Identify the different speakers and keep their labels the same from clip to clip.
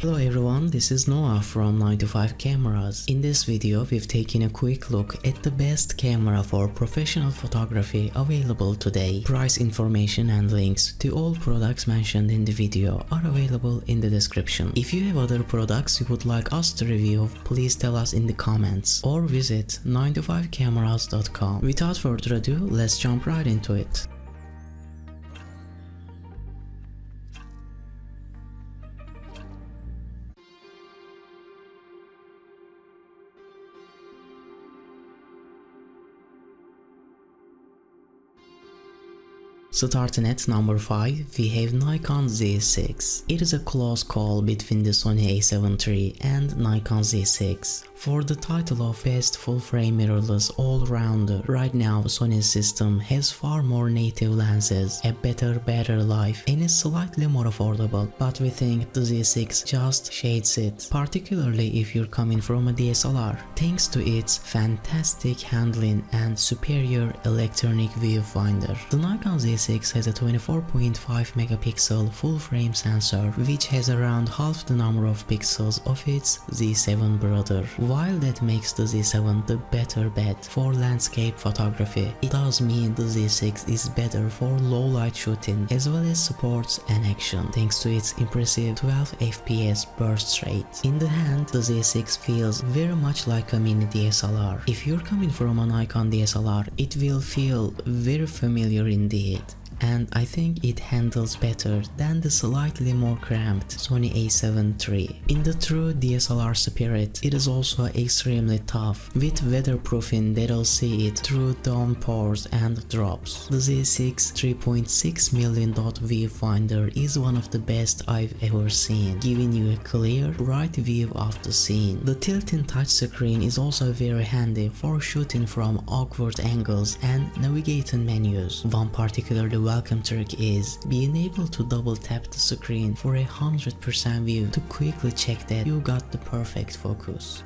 Speaker 1: Hello everyone, this is Noah from 9to5 Cameras. In this video, we've taken a quick look at the best camera for professional photography available today. Price information and links to all products mentioned in the video are available in the description. If you have other products you would like us to review, please tell us in the comments or visit 9to5cameras.com. Without further ado, let's jump right into it. Starting at number 5, we have Nikon Z6. It is a close call between the Sony a7 III and Nikon Z6 for the title of best full-frame mirrorless all-rounder. Right now, Sony's system has far more native lenses, a better battery life, and is slightly more affordable, but we think the Z6 just shades it, particularly if you're coming from a DSLR, thanks to its fantastic handling and superior electronic viewfinder. The Nikon Z6 has a 24.5 megapixel full-frame sensor, which has around half the number of pixels of its Z7 brother. While that makes the Z7 the better bet for landscape photography, it does mean the Z6 is better for low light shooting as well as sports and action, thanks to its impressive 12 FPS burst rate. In the hand, the Z6 feels very much like a mini DSLR. If you're coming from a Nikon DSLR, it will feel very familiar indeed, and I think it handles better than the slightly more cramped Sony a7 III. In the true DSLR spirit, it is also extremely tough, with weatherproofing that'll see it through downpours and drops. The Z6 3.6 million dot viewfinder is one of the best I've ever seen, giving you a clear, bright view of the scene. The tilting touchscreen is also very handy for shooting from awkward angles and navigating menus. One particularly welcome trick is being able to double tap the screen for 100% view to quickly check that you got the perfect focus.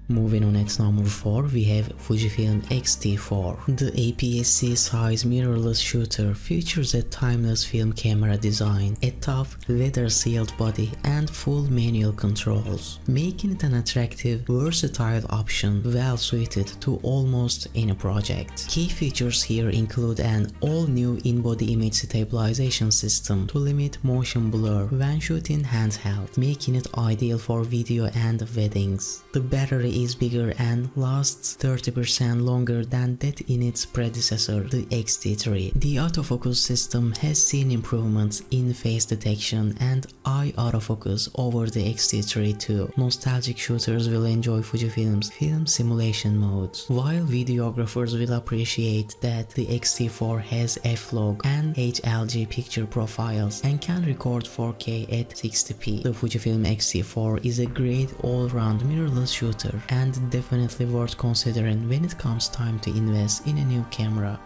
Speaker 1: Moving on at number 4, we have Fujifilm X-T4. The APS-C size mirrorless shooter features a timeless film camera design, a tough leather-sealed body, and full manual controls, making it an attractive, versatile option well suited to almost any project. Key features here include an all-new in-body image stabilization system to limit motion blur when shooting handheld, making it ideal for video and weddings. The battery is bigger and lasts 30% longer than that in its predecessor, the X-T3. The autofocus system has seen improvements in face detection and eye autofocus over the X-T3 too. Nostalgic shooters will enjoy Fujifilm's film simulation modes, while videographers will appreciate that the X-T4 has F-Log and HLG picture profiles and can record 4K at 60p. The Fujifilm X-T4 is a great all-round mirrorless shooter and definitely worth considering when it comes time to invest in a new camera.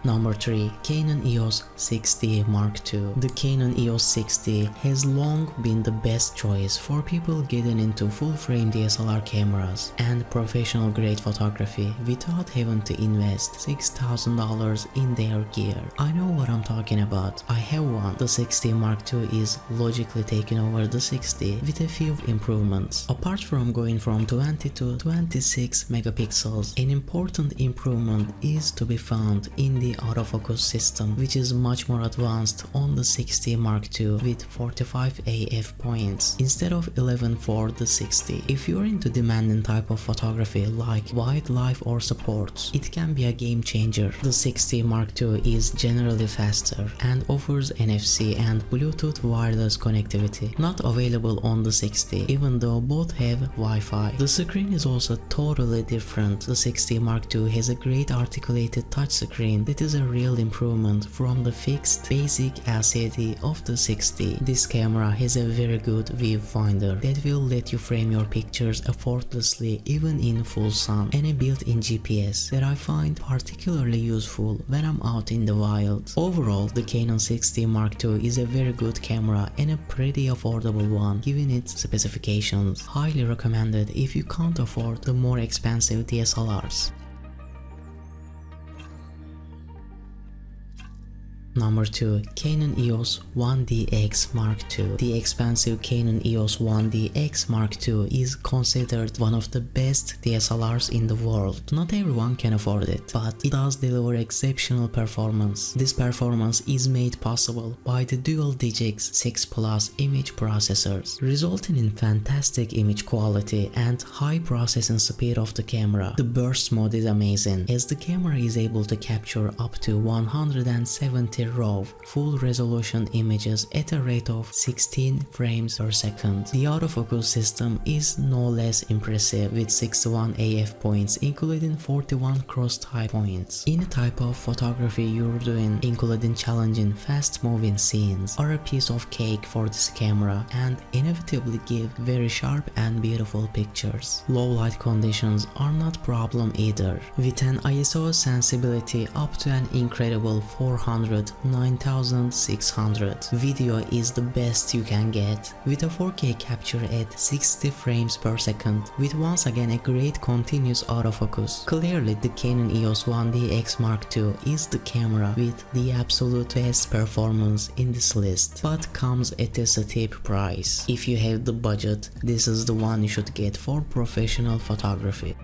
Speaker 1: Number 3. Canon EOS 6D Mark II. The Canon EOS 6D has long been the best choice for people getting into full-frame DSLR cameras and professional-grade photography without having to invest $6,000 in their gear. I know what I'm talking about. I have one. The 6D Mark II is logically taking over the 6D with a few improvements. Apart from going from 20 to 26 megapixels, an important improvement is to be found in the autofocus system, which is much more advanced on the 6D Mark II with 45 AF points instead of 11 for the 6D. If you're into demanding type of photography like wildlife or sports, it can be a game changer. The 6D Mark II is generally faster and offers NFC and Bluetooth wireless connectivity, not available on the 6D, even though both have Wi-Fi. The screen is also totally different. The 6D Mark II has a great articulated touchscreen that is a real improvement from the fixed basic LCD of the 60. This camera has a very good viewfinder that will let you frame your pictures effortlessly even in full sun, and a built-in GPS that I find particularly useful when I'm out in the wild. Overall, the Canon 60 Mark II is a very good camera and a pretty affordable one given its specifications. Highly recommended if you can't afford the more expensive DSLRs. Number 2. Canon EOS 1DX Mark II. The expensive Canon EOS 1DX Mark II is considered one of the best DSLRs in the world. Not everyone can afford it, but it does deliver exceptional performance. This performance is made possible by the dual Digix 6 Plus image processors, resulting in fantastic image quality and high processing speed of the camera. The burst mode is amazing, as the camera is able to capture up to 170 raw full resolution images at a rate of 16 frames per second. The autofocus system is no less impressive with 61 AF points, including 41 cross-tie points. Any type of photography you're doing, including challenging fast-moving scenes, are a piece of cake for this camera and inevitably give very sharp and beautiful pictures. Low light conditions are not a problem either, with an ISO sensibility up to an incredible 9600. Video is the best you can get, with a 4K capture at 60 frames per second, with once again a great continuous autofocus. Clearly, the Canon EOS 1DX Mark II is the camera with the absolute best performance in this list, but comes at a steep price. If you have the budget, this is the one you should get for professional photography.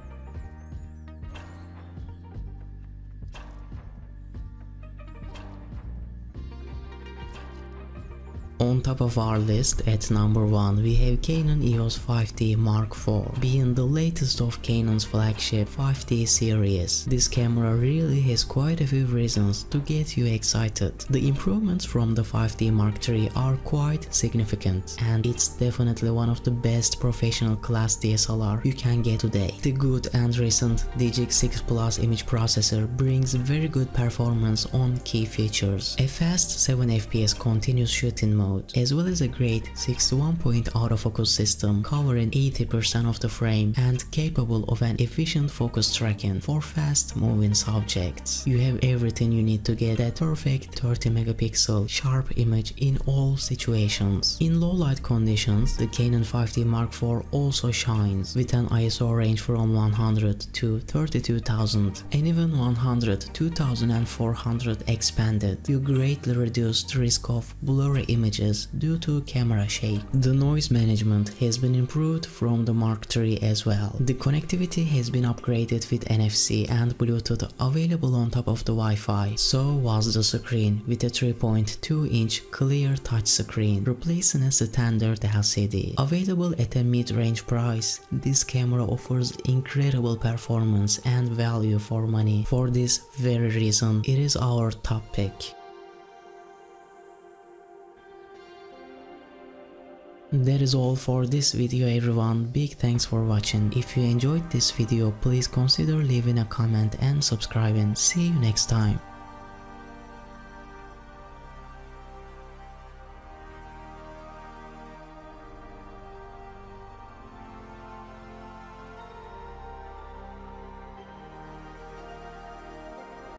Speaker 1: On top of our list at number 1 we have Canon EOS 5D Mark IV, being the latest of Canon's flagship 5D series. This camera really has quite a few reasons to get you excited. The improvements from the 5D Mark III are quite significant, and it's definitely one of the best professional class DSLR you can get today. The good and recent Digix 6 Plus image processor brings very good performance on key features, a fast 7 FPS continuous shooting mode, as well as a great 61-point autofocus system covering 80% of the frame and capable of an efficient focus tracking for fast-moving subjects. You have everything you need to get that perfect 30-megapixel sharp image in all situations. In low light conditions, the Canon 5D Mark IV also shines, with an ISO range from 100 to 32,000 and even 100 to 2,400 expanded. You greatly reduce the risk of blurry images due to camera shake. The noise management has been improved from the Mark III as well. The connectivity has been upgraded with NFC and Bluetooth available on top of the Wi-Fi. So was the screen, with a 3.2-inch clear touchscreen, replacing a standard LCD. Available at a mid-range price, this camera offers incredible performance and value for money. For this very reason, it is our top pick. That is all for this video everyone. Big thanks for watching. If you enjoyed this video, please consider leaving a comment and subscribing. See you next time.